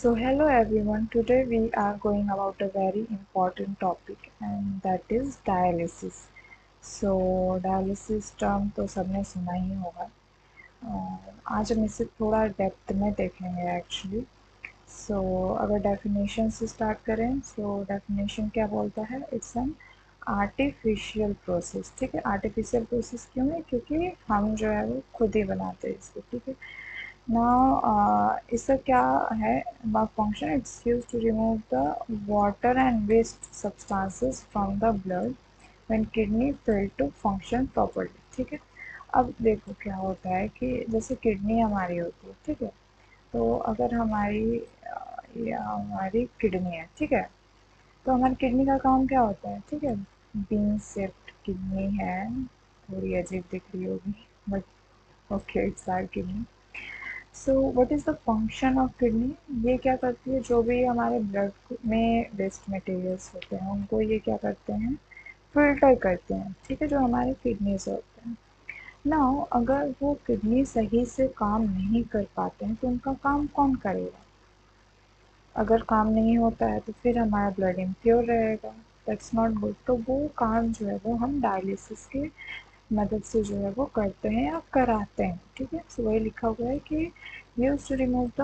So hello everyone, today we are going about a very important topic and that is dialysis. So dialysis term तो सबने सुना ही होगा। आज हम इसे थोड़ा डेप्थ में देखेंगे एक्चुअली। सो अगर डेफिनेशन से स्टार्ट करें, सो डेफिनेशन क्या बोलता है? It's an artificial process. ठीक है, आर्टिफिशियल प्रोसेस क्यों है? क्योंकि हम जो है वो खुद ही बनाते हैं इसको। ठीक है, now इसका क्या है work function? It's use to remove the water and waste substances from the blood when kidney fail to function properly. ठीक है, अब देखो क्या होता है कि जैसे किडनी हमारी होती है, ठीक है, तो अगर हमारी किडनी है, ठीक है, तो हमारी किडनी का काम क्या होता है? ठीक है, बीन शेप्ड किडनी है, थोड़ी अजीब दिख रही होगी but okay, it's our kidney. So what is the function of kidney? ये क्या करती है, जो भी हमारे ब्लड में वेस्ट मटेरियल्स होते हैं उनको ये क्या करते हैं, फिल्टर करते हैं। ठीक है, जो हमारे किडनी से होते हैं। नाउ अगर वो किडनी सही से काम नहीं कर पाते हैं तो उनका काम कौन करेगा? अगर काम नहीं होता है तो फिर हमारा ब्लड इम्प्योर रहेगा, दैट्स नॉट गुड। तो वो काम जो है वो हम डायलिसिस के मदद से जो है वो करते हैं या कराते हैं। ठीक है, सो वही लिखा हुआ है कि use to remove the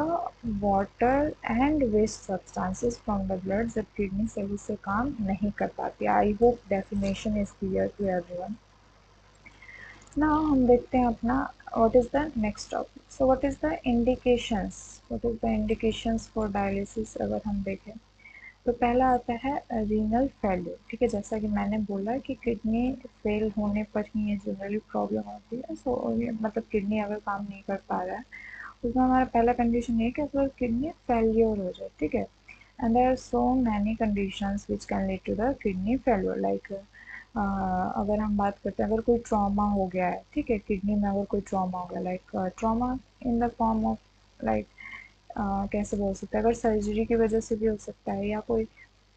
water and waste substances from the blood जब किडनी सही से काम नहीं कर पाती। I hope definition is clear to everyone. Now हम देखते हैं अपना what is the next topic. So what is the indications? What is the indications for dialysis? अगर हम देखें तो पहला आता है रीनल फेल्यूर। ठीक है, जैसा कि मैंने बोला कि किडनी फेल होने पर ही ये जनरली प्रॉब्लम होती है। सो ये मतलब किडनी अगर काम नहीं कर पा रहा है उसमें हमारा पहला कंडीशन ये है कि अगर किडनी फेल्योर हो जाए। ठीक है, and there are so many conditions which can lead to the kidney failure. Like अगर हम बात करते हैं, अगर कोई ट्रॉमा हो गया है, ठीक है, किडनी में अगर कोई ट्रॉमा हो गया, like trauma in the form of like कैसे बोल सकते हैं, अगर सर्जरी की वजह से भी हो सकता है या कोई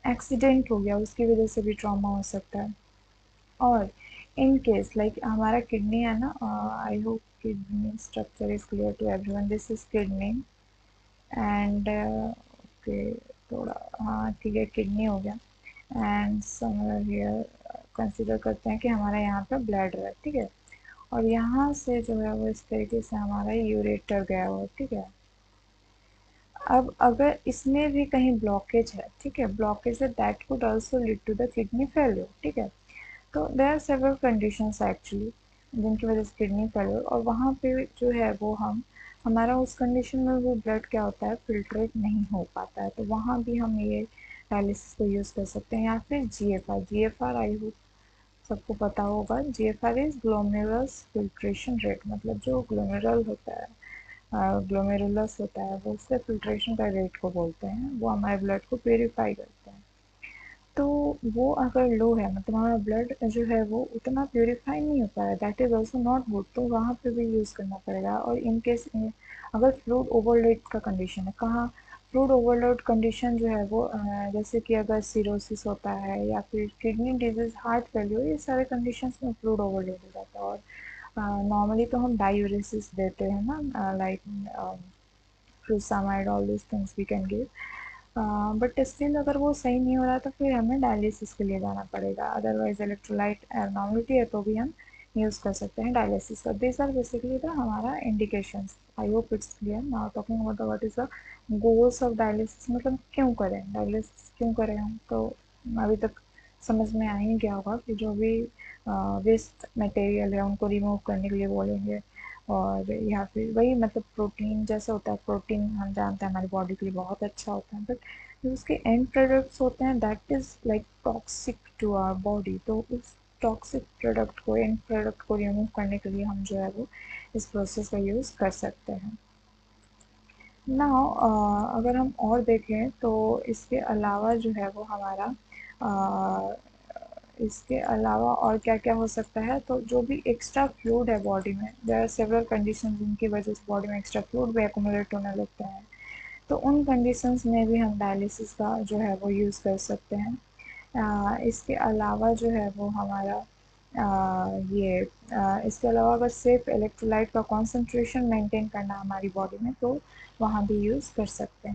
एक्सीडेंट हो गया उसकी वजह से भी ट्रॉमा हो सकता है। और इन केस लाइक हमारा किडनी है ना, I hope kidney structure is clear to everyone. This is kidney and okay, थोड़ा हाँ ठीक है, किडनी हो गया एंड समवेयर हियर कंसिडर करते हैं कि हमारा यहाँ पे ब्लैडर है। ठीक है, और यहाँ से जो है वो इस तरीके से हमारा यूरेटर गया हुआ है। ठीक है, अब अगर इसमें भी कहीं ब्लॉकेज है, ठीक है, ब्लॉकेज है, that could also lead to the kidney failure. ठीक है, तो there are several conditions actually जिनकी वजह से किडनी फेलियर, और वहाँ पे जो है वो हमारा उस कंडीशन में वो ब्लड क्या होता है, फिल्ट्रेट नहीं हो पाता है, तो वहाँ भी हम ये डायलिसिस को यूज़ कर सकते हैं। या फिर जीएफआर, जीएफआर आई होप सबको पता होगा। GFR is glomerulus filtration rate, मतलब जो ग्लोमेरुल होता है, ग्लोमेरुलस होता है, वो उससे फिल्ट्रेशन का रेट को बोलते हैं, वो हमारे ब्लड को प्योरीफाई करते हैं। तो वो अगर लो है, मतलब हमारा ब्लड जो है वो उतना प्योरीफाई नहीं होता है, that is also not good, तो वहाँ पे भी यूज़ करना पड़ेगा। और इन केस अगर फ्लूइड ओवरलोड का कंडीशन है, कहाँ फ्लूइड ओवरलोड कंडीशन जो है वो जैसे कि अगर सिरोसिस होता है या फिर किडनी डिजीज, हार्ट फेलियर, ये सारे कंडीशंस में फ्लूइड ओवरलोड हो जाता है। और नॉर्मली तो हम डायूरेसिस देते हैं ना, like furosemide, all this things we can give, but still अगर वो सही नहीं हो रहा तो फिर हमें डायलिसिस के लिए जाना पड़ेगा। अदरवाइज इलेक्ट्रोलाइट एबनॉर्मलिटी है तो भी हम यूज़ कर सकते हैं डायलिसिस का। दिस आर बेसिकली द हमारा indications. I hope it's clear. Now talking about what is the goals of dialysis, मतलब क्यों करें डायलिसिस, क्यों करें हम, तो अभी तक समझ में आ ही गया होगा कि जो भी वेस्ट मटेरियल है उनको रिमूव करने के लिए बोलेंगे। और या फिर वही मतलब प्रोटीन जैसा होता है, प्रोटीन हम जानते हैं हमारी बॉडी के लिए बहुत अच्छा होता है, बट जो उसके एंड प्रोडक्ट्स होते हैं that is like toxic to our body, तो उस टॉक्सिक प्रोडक्ट को, एंड प्रोडक्ट को रिमूव करने के लिए हम जो है वो इस प्रोसेस का यूज़ कर सकते हैं। नाउ अगर हम और देखें तो इसके अलावा जो है वो हमारा इसके अलावा और क्या क्या हो सकता है, तो जो भी एक्स्ट्रा फ्लूइड है बॉडी में, देयर आर सेवरल कंडीशन जिनकी वजह से बॉडी में एक्स्ट्रा फ्लूइड भी एक्यूमुलेट होने लगते हैं, तो उन कंडीशंस में भी हम डायलिसिस का जो है वो यूज़ कर सकते हैं। इसके अलावा जो है वो हमारा इसके अलावा अगर सिर्फ इलेक्ट्रोलाइट का कॉन्सेंट्रेशन मेंटेन करना हमारी बॉडी में, तो वहाँ भी यूज़ कर सकते हैं।